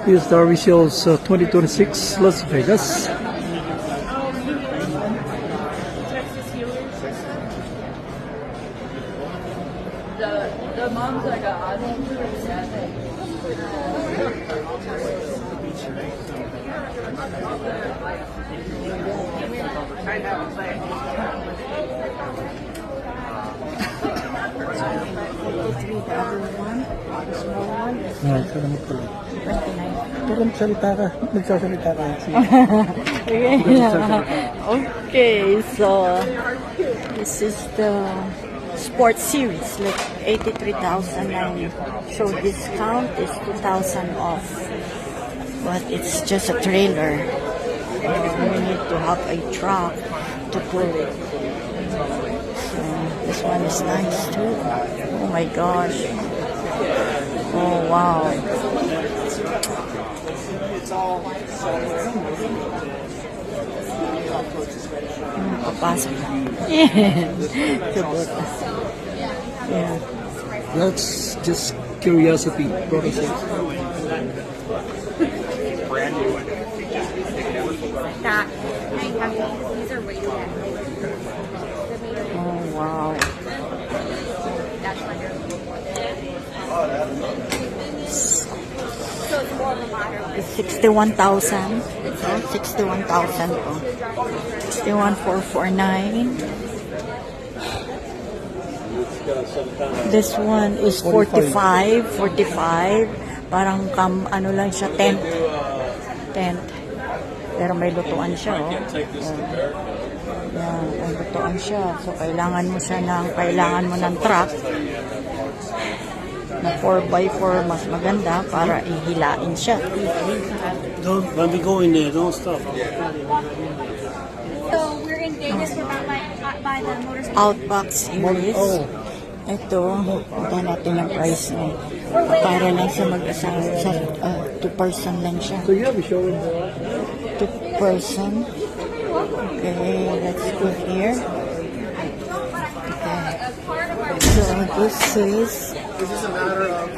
Here's the RV Shows 2026 Las Vegas. The mom's like a Okay, so this is the sports series, like 83,000 and show discount is 2,000 off, but it's just a trailer. We need to have a truck to pull it. So this one is nice too. Oh my gosh. Oh wow. Papasok. Yeah. That's just curiosity. Oh wow. It's 61,000. 61,000. 61,449. This one is 45. Parang ano lang siya, tent. Pero may lutuan siya, oh. Yan, may lutuan siya. So, kailangan mo ng truck na 4x4, mas maganda para ihilain siya. When we go in there, don't stop. So we're in Vegas. We're by the motorcycle. Outback series. Ito, punta natin yung price niya. Para lang sa mag-asawa. 2-person lang siya. So you have a show in 2-person. Okay, let's go here. Okay. So this is a matter of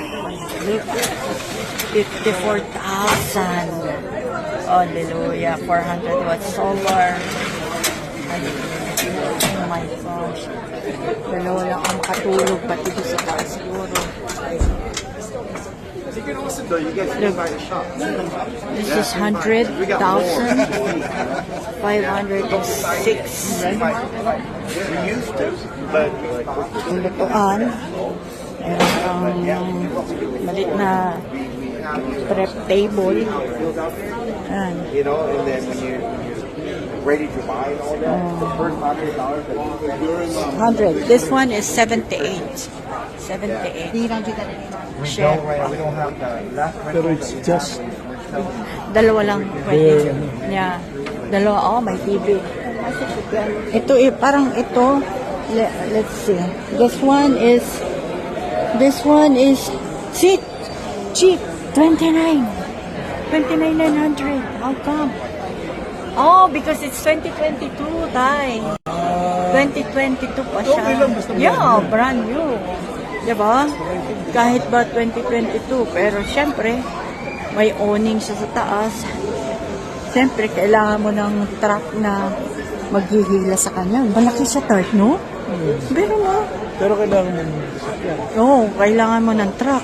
54,000. Hallelujah. 400 watt solar. Oh my gosh. Dalawa lang ang makatulog pati doon sa taas siguro. Look, this is 100,506. Yung lutuan, meron kang malit na prep table. Ayan. you know, and then when you're ready to buy and all that, the first $100 $100. This one is 78. 78. You don't do that anymore. we don't have the last Pero it's just Dalawa lang pwede. Yeah. Dalawa. Oh, may TV. Ito parang ito. Let's see. This one is cheap. 29. 29,900. How come? Oh, because it's 2022, Tay. 2022 pa siya. Yeah, brand new. Diba? Kahit ba 2022, pero syempre, may awning siya sa taas. Syempre, kailangan mo ng truck na maghihila sa kanya. Malaki siya, Tart, no? Pero kailangan mo Oo, kailangan mo ng truck.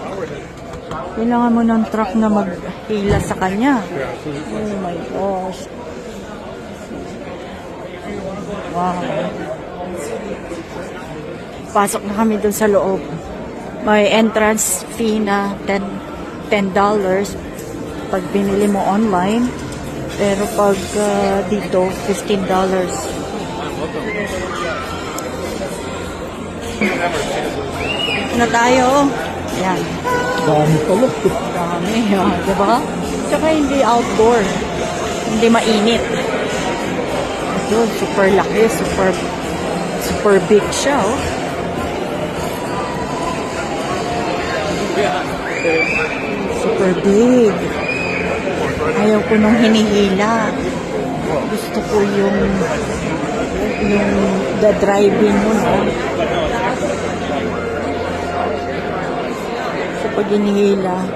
Kailangan mo ng truck na maghila sa kanya. Oh my gosh. Wow. Pasok na kami dun sa loob. May entrance fee na $10 pag binili mo online. Pero pag dito, $15. Na tayo. Ayan. dami pala. Dami, diba? Tsaka hindi outdoor. Hindi mainit. Ito, super laki, super big siya, oh. Super big. Ayaw ko nung hinihila. Gusto ko yung the driving mo, no? So, pag hinihila,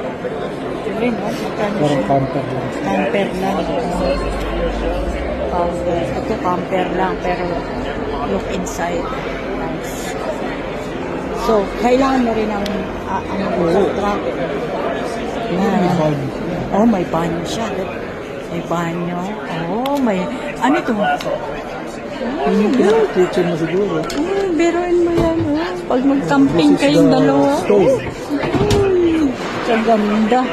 yun, no? Magkano siya? Camper lang. Camper lang. Camper. Ito camper lang, pero look inside. Nice. So, kailangan mo rin ang truck. Yan. Oh, may banyo siya. May banyo. Oh, may... Ano ito? Yung kitchen mo siguro. Biruin mo yan. Oh. Pag mag-camping kayong dalawa. Stove. Uy, kaganda.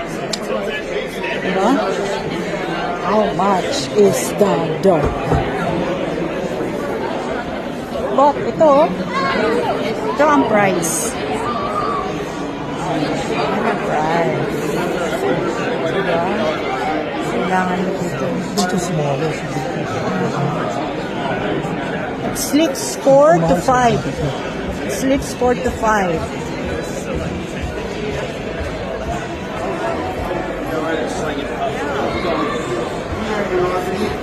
Diba? How much is the dog? But ito ang price. Ang price. Diba? Kailangan mo dito. Dito smaller. Sleeps 4 to 5. Sleeps 4 to 5.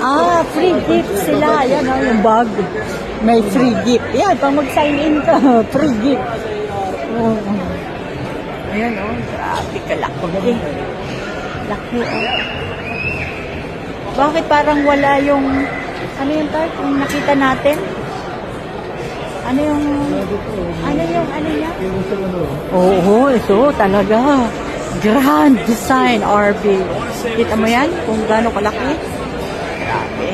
Ah, free gift sila. Yan o, yung bag. May free gift. Yan, pag mag-sign in ka, free gift. Oh. Ayan o, grabe kalaki. Laki o. Bakit parang wala yung, ano yung type, yung nakita natin? Ano yung niya? Oo, ito talaga. Grand Design RV. Kita mo yan? Kung gaano kalaki? Grabe.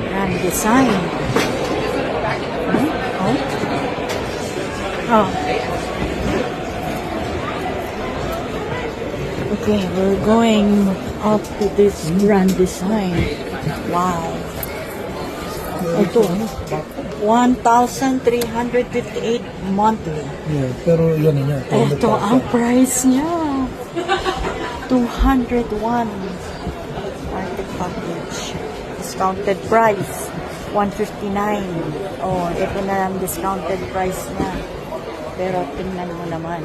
Grand Design. Oh. Oh. Okay, we're going up to this Grand Design. Wow. Ito, 1,358 monthly. Yeah, pero yan niya. Ito ang price niya. 201 party package. Discounted price 159. Oh, ito na ang discounted price niya. Pero tingnan mo naman.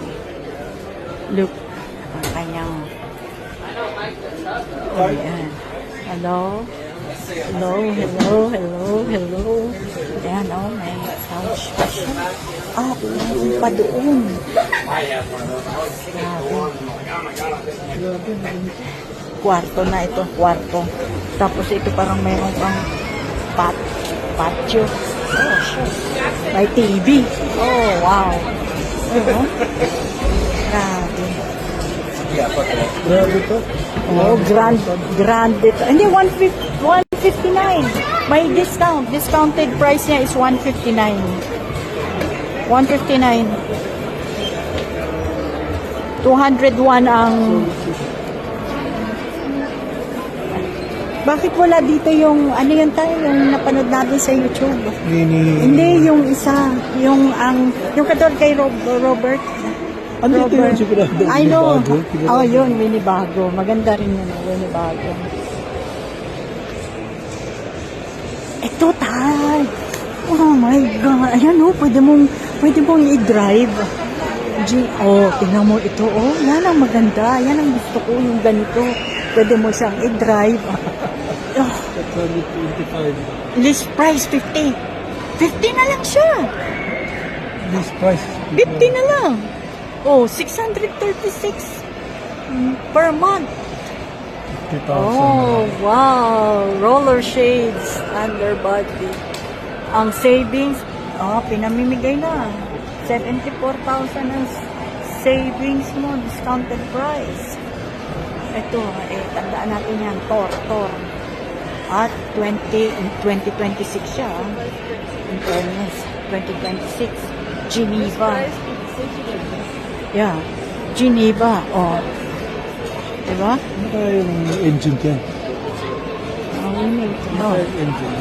Look, ang kanyang. Ayan. Hello. Hello, hello, hello, hello. Ayan, oh, may couch pa siya. Ah, meron pa doon. Kwarto na ito, kwarto. Tapos ito parang mayroon pang patio. Oh, sure. May TV. Oh, wow. Ayun, grabe. Grabe to. Oh, grand ito. Hindi, 159. May discount. Discounted price niya is 159. 159. 201 ang... Bakit wala dito yung, ano yan tayo, yung napanood natin sa YouTube? Hindi, yung isa, yung katulad kay Robert. Andito yun sigurado. I know. Winnebago. Oh, yun, Winnebago. Maganda rin yun, Winnebago. Ito, tay. Oh my God. Ayan, oh, pwede mong i-drive. Oh, tingnan mo ito, oh. Yan ang maganda. Yan ang gusto ko, yung ganito. Pwede mo siyang i-drive. Oh. 25. List price, 50. 50 na lang siya. This price. 50 na lang. Oh, 636 per month. 50,000. Oh, wow. Roller shades, underbody. Ang savings, pinamimigay na. 74,000 ang savings mo, discounted price. Ito, tandaan natin yan, Tor. At 2026 siya. In fairness, 2026. Geneva. Yeah, Geneva. Oh. Diba? Ano kaya yung engine yan? We need to know. Engine.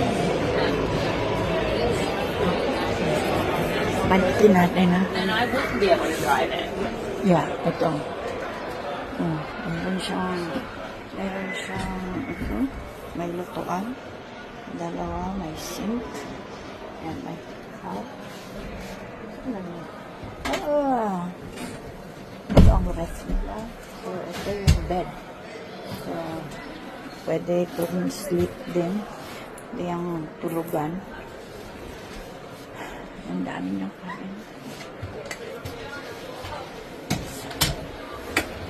Panitin natin, ha? And I wouldn't be able to drive it. Yeah, ito. Meron siyang, may lutuan. Dalawa, may sink. Yan, may cup. pwede itong sleep din. Ito yung tulugan. Ang dami niyang kain.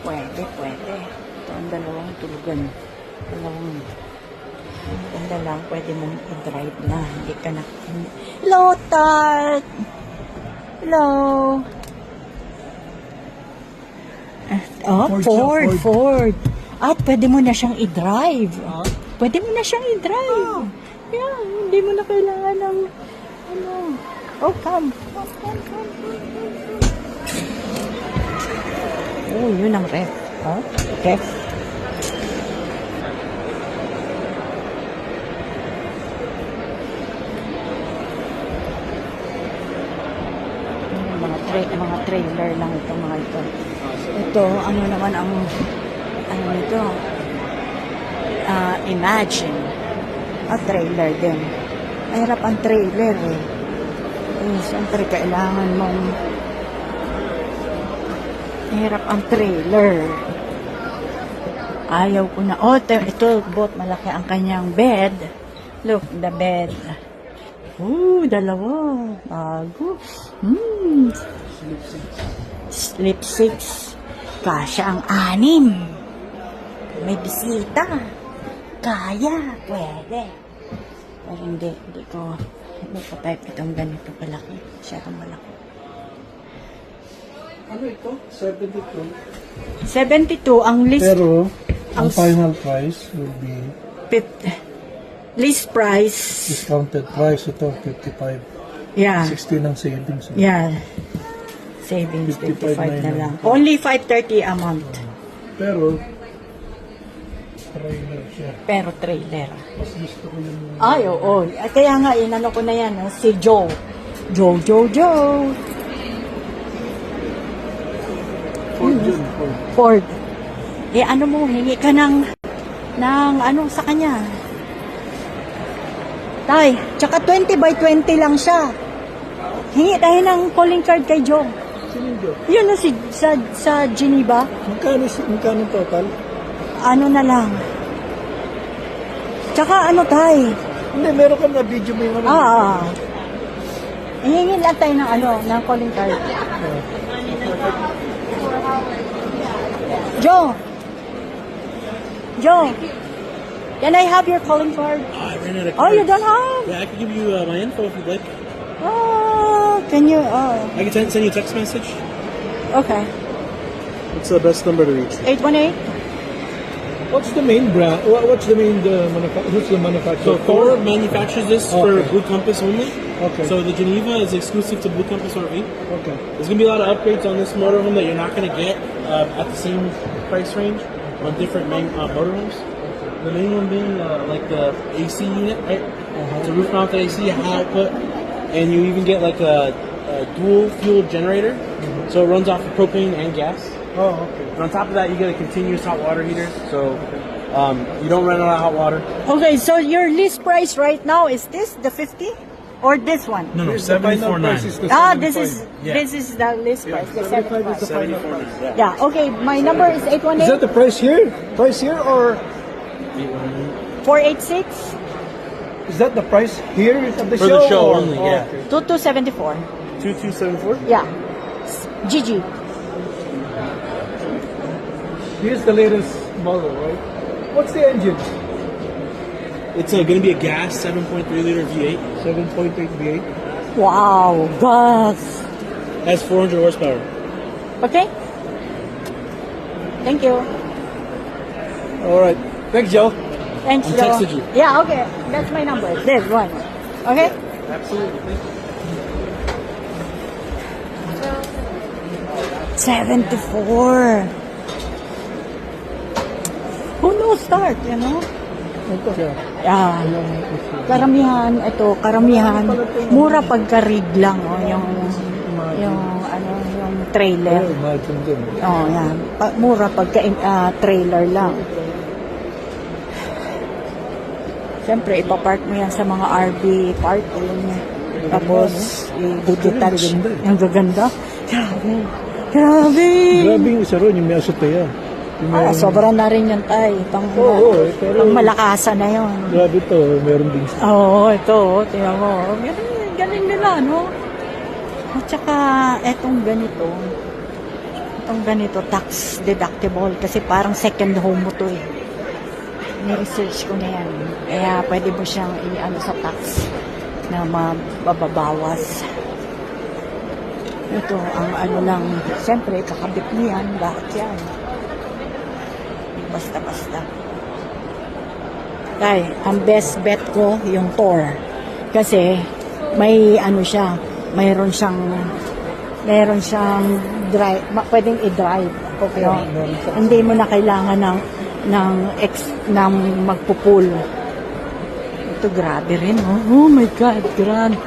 Pwede. Ito ang dalawang tulugan. Ganda lang, pwede mong i-drive na. Hindi ka na... Hello, Tart! Hello! Ford. At pwede mo na siyang i-drive. Pwede mo na siyang i-drive. Yeah, hindi mo na kailangan ng... Ano... Oh, come. Oh, yun ang ref. Oh, ref. Mga trailer lang ito, mga ito. Ito, ano naman ang... Ano nito? Imagine. Trailer din. Mahirap ang trailer eh. Siyempre, kailangan mong... Mahirap ang trailer. Ayaw ko na. Oh, ito, bot, malaki ang kanyang bed. Look, the bed. Ooh, dalawa. Bago. Sleep 6. Kasya ang 6. May bisita. Kaya. Pwede. Pero hindi ko type itong ganito kalaki. Masyadong malaki. Ano ito? 72. 72 ang list. Pero, ang final price will be List price. discounted price ito, 55. Yeah. 16 ang savings. Yeah. Savings 55 na lang. 55.99. Only 530 a month. Pero, trailer siya. Pero trailer. Mas gusto ko yung... Ay, oo. Kaya nga, inano ko na yan, si Joe. Joe. Ford yun, Ford. Ano mo, hingi ka ng ano sa kanya. Tay, tsaka 20 by 20 lang siya. Hingi tayo ng calling card kay Joe. Sino yun? Yun na sa Geneva. Magkano total? Ano na lang. Tsaka ano tay. Hindi, meron ka na video mo yung ano. Hingin lang tayo ng calling card. Joe, can I have your calling card? I ran out of Oh, you cards. don't have? Yeah, I can give you my info if you'd like. Can you? I can send you a text message. Okay. What's the best number to reach? 818? What's the main brand? What's the main who's the manufacturer? So Thor manufactures this for Okay. Blue Compass only. Okay. So the Geneva is exclusive to Blue Compass RV. Okay. There's gonna be a lot of upgrades on this motorhome that you're not gonna get at the same price range on different motorhomes. The main one being like the AC unit, right? It's a roof mounted AC, high output, and you even get like a dual fuel generator, so it runs off of propane and gas. Oh, okay. And on top of that, you get a continuous hot water heater, so you don't run out of hot water. Okay, so your list price right now is this, the 50? Or this one? No, The final price is the This 75. is the list price, the 75 is the 75. final price. Yeah, okay, my number is Is that 818 the price here? Price here or 486 is that the price here at the For show? the show or- only, yeah. Okay. 2274. 2274. Yeah. Gigi. Here's the latest model, right? What's the engine? It's going to be a gas 7.3 liter V8. 7.8 V8. Wow, gas. Has 400 horsepower. Okay? Thank you. All right. Thanks, Joe. Thanks, I Joe. texted you. Yeah, okay. That's my number. This one. Okay? Absolutely. 74. Who knows start, you know? Okay. Yeah. Karamihan. Mura pagka-rig lang, oh, yung trailer. Imagine din. Oh, yan. Mura pagka trailer lang. Siyempre, ipapark mo yan sa mga RV parking. Tapos, i-detach. Ang gaganda. Grabe. Grabe yung isa ron, yung may azotea. Sobra na rin yung tay. Pang, pero- pang malakasan na yun. Grabe to, meron din. Oo, ito. Tingnan mo. Galing nila, no? At saka, etong ganito. Itong ganito, tax deductible. Kasi parang second home mo to eh. Ni-research ko na yan. Kaya pwede mo siyang i-ano sa tax na mababawas. Ito, ang ano lang, siyempre, kakabit mo yan, lahat yan. Basta-basta. Ay, ang best bet ko, yung Thor. Kasi, may ano siya, mayroon siyang drive, pwedeng i-drive. Okay. No? Hindi mo na kailangan ng magpupul. Ito, grabe rin, oh. Oh my God, grabe.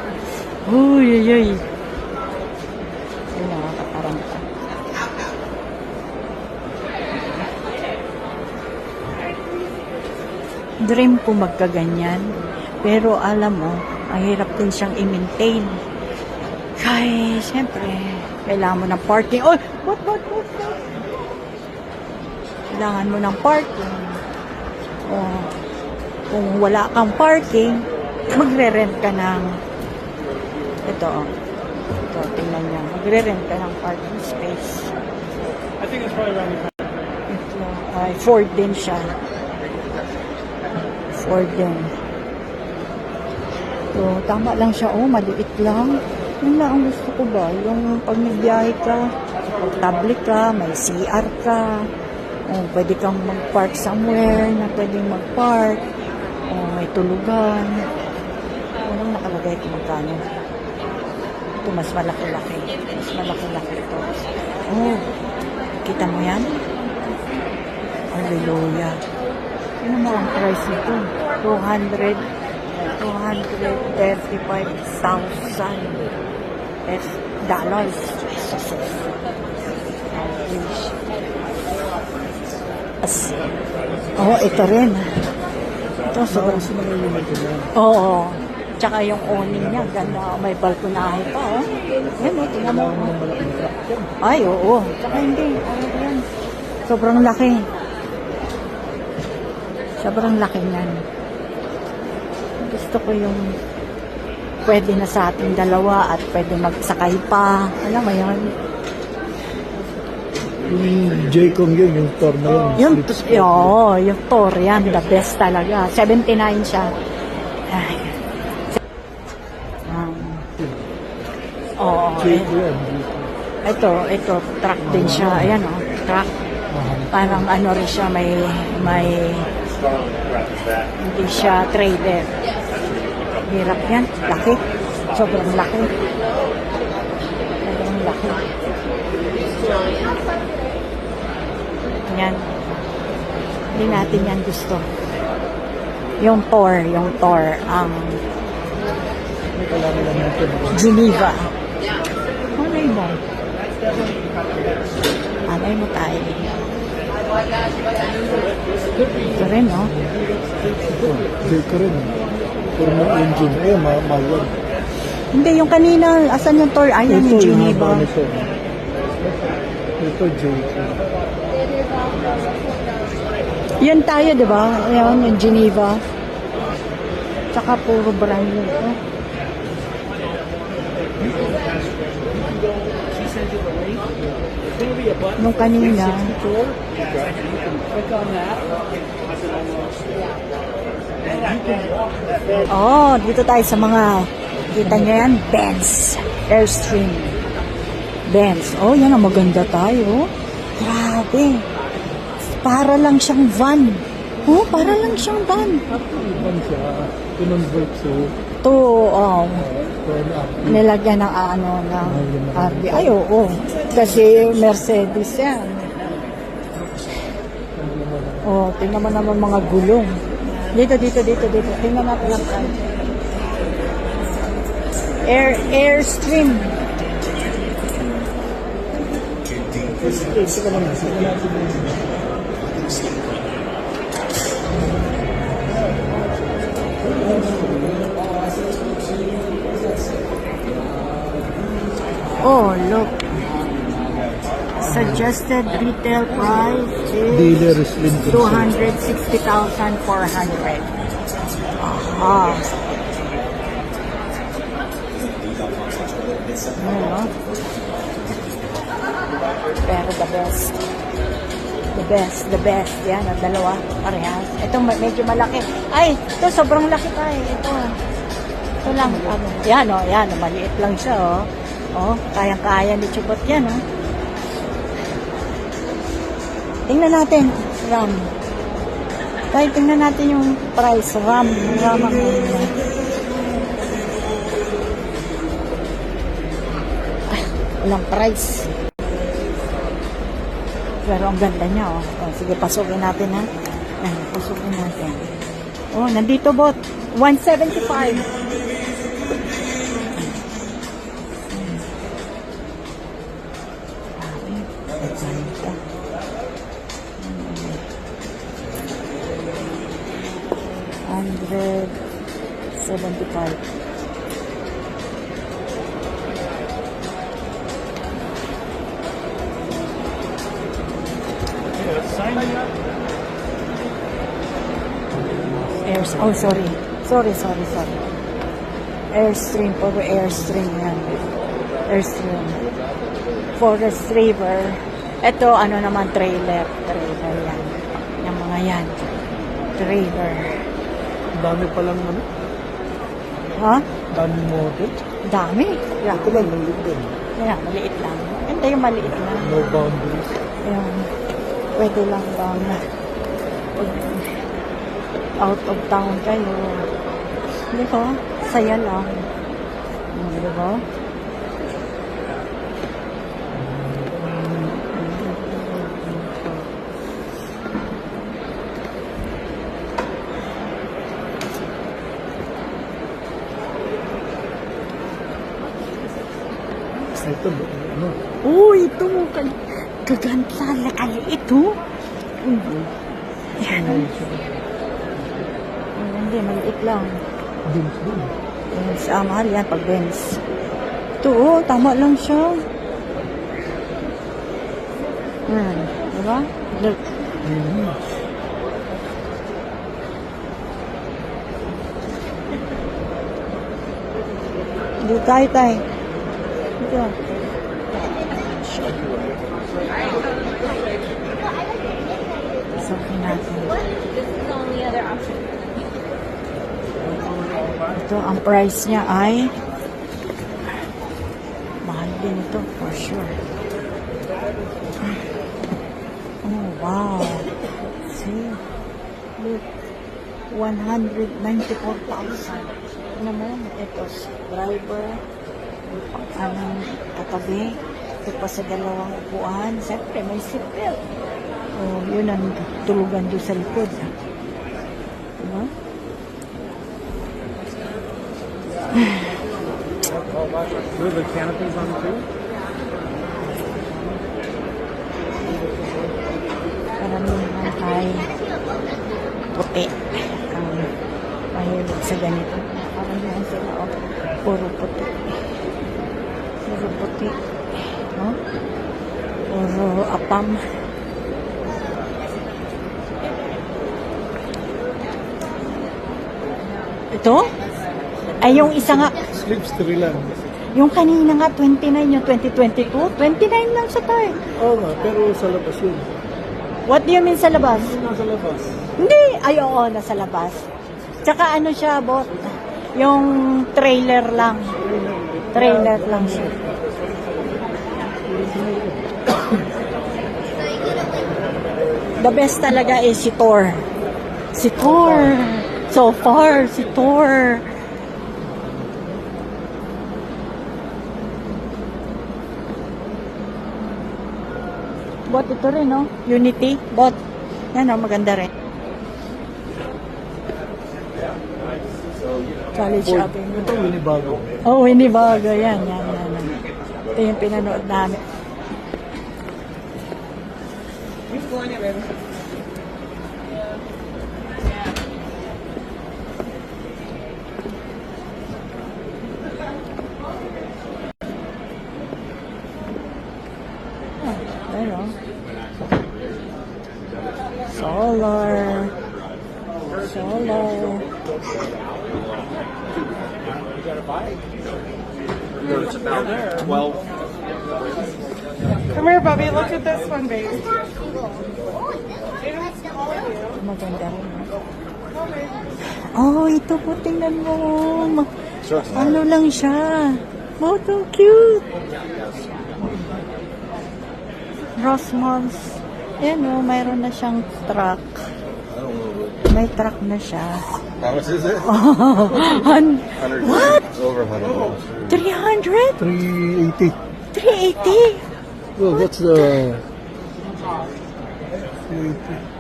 Uy, uy, uy. Ay, nakakataranta. Dream ko magkaganyan. Pero alam mo, mahirap din siyang i-maintain. Kaya, siyempre, kailangan mo ng parking. Oh, what? Kailangan mo ng parking. Oh, kung wala kang parking, magre-rent ka ng ito, tingnan niya. Magre-rent ka ng parking space. I think it's probably around the Ito, ay, Ford din siya. Ford din. So, tama lang siya. Oh, maliit lang. Yun lang ang gusto ko ba? Yung pag nagbiyahe ka, tablet ka, may CR ka, oh, pwede kang mag-park somewhere na pwedeng mag-park, oh, may tulugan. Unang nakalagay kung magkano. Ito, mas malaki-laki. Mas malaki-laki ito. Oh, kita mo yan? Hallelujah. Ano mo ang price nito? 235,000 dollars. Oh, ito rin. Ito, sobrang oo. Tsaka yung awning niya, ganda. May balkonahe pa, oh. Yan, oh, tingnan mo. Ay, oo. Tsaka hindi. Ayan. Sobrang laki. Sobrang laki niyan. Gusto ko yung pwede na sa ating dalawa at pwede magsakay pa. Alam mo yun? Yung J-Kong yun, yung Thor na yun. Yung Thor yan. The best talaga. 79 siya. Ay. J-Kong yan. Ito, truck din siya. Ayan, oh, truck. Parang ano rin siya, may hindi siya trailer. Hirap yan. Laki. Sobrang laki. Sobrang laki. Yan. Hindi natin yan gusto. Yung Thor, ang Geneva. Anay mo. Anay mo tayo. Ito rin, no? J-Kong rin. Puro ng engine. Ayun, mahal yan. Hindi, yung kanina, asan yung Thor? Ayan, yung Geneva. Ito, J-Kong. Yan tayo, di ba? Ayan, yung Geneva. Tsaka puro brand new. Oh. Nung kanina. Oh, dito tayo sa mga, kita nyo yan, Benz. Airstream. Benz. Oh, yan ang maganda tayo. Grabe. Para lang siyang van. Oh, para lang siyang van. Iban siya. Kinonvert so. Ito, nilagyan ng ng RV. Ay, oo. Kasi Mercedes yan. Oh, tingnan mo naman mga gulong. Dito. Tingnan natin lang. Airstream. Oh, look. suggested retail price is Dealer is limited. 260,400. Aha. Ano? Pero the best. The best, the best. Yan, ang dalawa. Parehas. Ito medyo malaki. Ay, ito sobrang laki tayo. Ito. Ito lang. Yan, oh. Yan, maliit lang siya, oh. Oh, kayang-kaya ni Chubot yan, oh. Tingnan natin, RAM. Tayo, tingnan natin yung price. RAM ang walang price. Pero ang ganda niya, oh. Oh, sige, pasukin natin, ha. Ayan, pasukin natin. Oh, nandito, bot. 175. $175. Oh, sorry. Sorry. Airstream, puro Airstream yan. Airstream. Forest River. Ito, ano naman, trailer yan. Yung mga yan. Trailer. Dami palang ano? Ha? Dami model. Dami. Yeah. Ito lang, maliit din. Yeah, maliit lang. Ganda yung maliit lang. No boundaries. Yan. Pwede lang bang out of town kayo. Di ba? Saya lang. Di ba? Ito, ano? Uy, ito. Gaganda. Nakaliit, oh. Yan. Hindi, maliit lang. Dins din. Benz. Mahal yan pag Benz. Ito, oh. Tama lang siya. Diba? Look. Hindi tayo. Ito. Sabi natin. This is the only other option. Ito, ang price niya ay mahal din ito, for sure. Oh, wow. See? Look. 194,000. Ano mo? Ito, driver. Anong katabi. Ito pa sa dalawang upuan. Siyempre, may seatbelt. Oh, yun ang tulugan doon sa likod. Diba? The canopies on the too? Karamihan ay puti. Ang mahilig sa ganito. Karamihan sila, oh, puro puti. Puro puti. No? Puro apam. Ito? Ay, yung isa nga, Slipstream lang. yung kanina nga, 29, yung 2022, 29 lang sa tayo. Oo nga, pero sa labas yun. What do you mean sa labas? Nasa labas. Hindi. Ay, oo, nasa labas. Tsaka ano siya, bot? Yung trailer lang. Trailer lang siya. The best talaga is si Thor. Si Thor. So far, si Thor. Bot ito rin, no? Unity. Bot. Yan, no? Maganda rin. College Avenue. Ito, Winnebago. Oh, Winnebago. Yan. Ito yung pinanood namin. Ano? Solar. There's about 12. Come here, Bubby. Look at this one, baby. Maganda rin. Oh, ito po, tingnan mo. Ano lang siya. Oh, so cute. Rossmans. Yan o, mayroon na siyang truck. May truck na siya. How much is it? What? Over $100. 300? 380. 380? Well, that's the...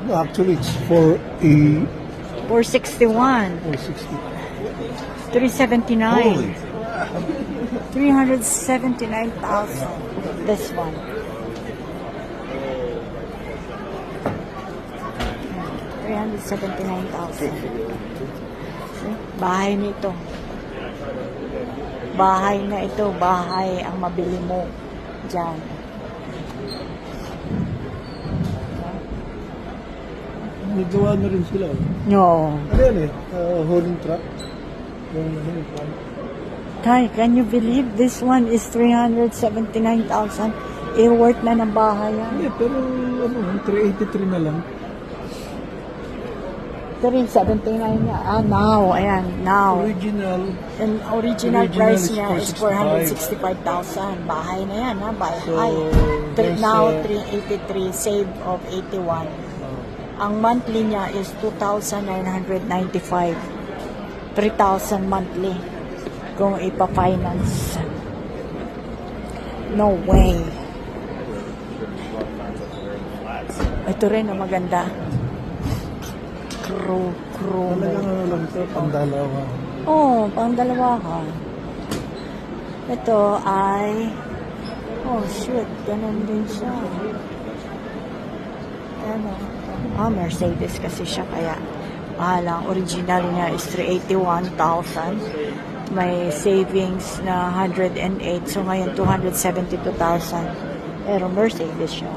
No, actually, it's for a 461. 460. 379. 379,000. This one. $379,000. Bahay nito. Bahay na ito. Bahay ang mabili mo dyan. May gawa na rin sila. No. Ano yan eh? Holding truck. Yung ano yung plan. Tay, can you believe this one is 379,000? Worth na ng bahay yan. Hindi, pero ano, 383 na lang. 379 niya. Now. Ayan, now. Original. And original price is niya is 465,000. Bahay na yan, ha? Bahay. So, there's, Now, 383. Save of 81. Ang monthly niya is 2,995. 3,000 monthly. Kung ipa-finance. No way. Ito rin ang maganda. Crew. Talagang ano lang ito, pangdalawa. Oh, pangdalawahan. Ito ay, oh shoot, ganun din siya. Ano, Mercedes kasi siya, kaya mahalang. Original niya is 381,000. May savings na 108, so ngayon 272,000. Pero Mercedes siya.